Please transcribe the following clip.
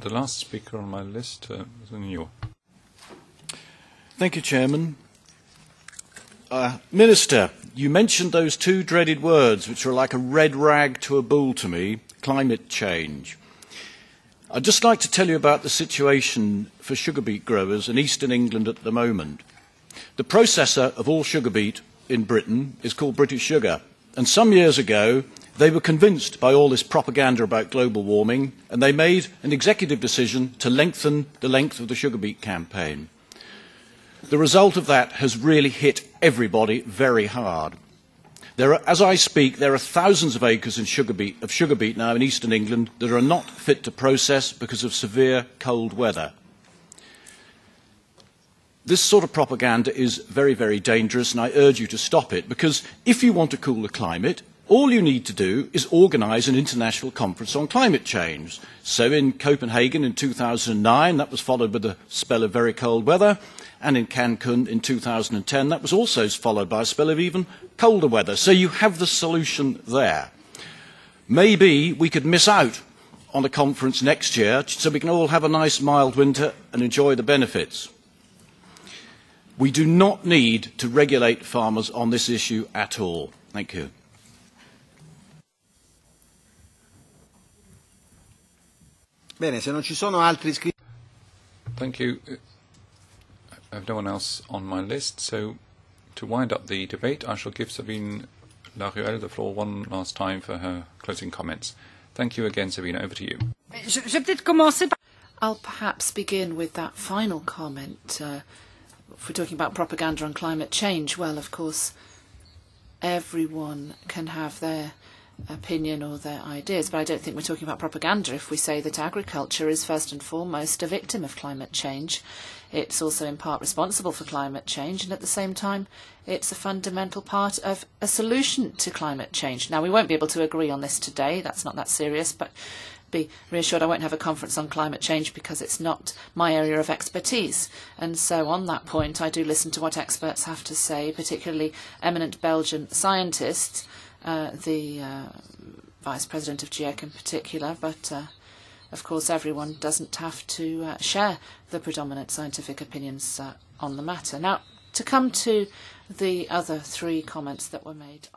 The last speaker on my list is you. Thank you, Chairman. Minister, you mentioned those two dreaded words, which are like a red rag to a bull to me, climate change. I'd just like to tell you about the situation for sugar beet growers in eastern England at the moment. The processor of all sugar beet in Britain is called British Sugar, and some years ago they were convinced by all this propaganda about global warming, and they made an executive decision to lengthen the length of the sugar beet campaign. The result of that has really hit everybody very hard. As I speak, there are thousands of acres of sugar beet now in eastern England that are not fit to process because of severe cold weather. This sort of propaganda is very, very dangerous, and I urge you to stop it, because if you want to cool the climate, all you need to do is organise an international conference on climate change. So in Copenhagen in 2009, that was followed by a spell of very cold weather, and in Cancun in 2010, that was also followed by a spell of even colder weather. So you have the solution there. Maybe we could miss out on a conference next year so we can all have a nice mild winter and enjoy the benefits. We do not need to regulate farmers on this issue at all. Thank you. Bene, se non ci sono altri iscritti. Thank you. I have no one else on my list, so to wind up the debate, I shall give Sabine Laruelle the floor one last time for her closing comments. Thank you again, Sabine. Over to you. I'll perhaps begin with that final comment. If we're talking about propaganda on climate change, well, of course, everyone can have their opinion or their ideas, but I don't think we're talking about propaganda if we say that agriculture is first and foremost a victim of climate change. It's also in part responsible for climate change, and at the same time it's a fundamental part of a solution to climate change. Now, we won't be able to agree on this today, that's not that serious, but be reassured I won't have a conference on climate change because it's not my area of expertise. And so on that point I do listen to what experts have to say, particularly eminent Belgian scientists, the Vice President of GIEC in particular, but of course everyone doesn't have to share the predominant scientific opinions on the matter. Now, to come to the other three comments that were made.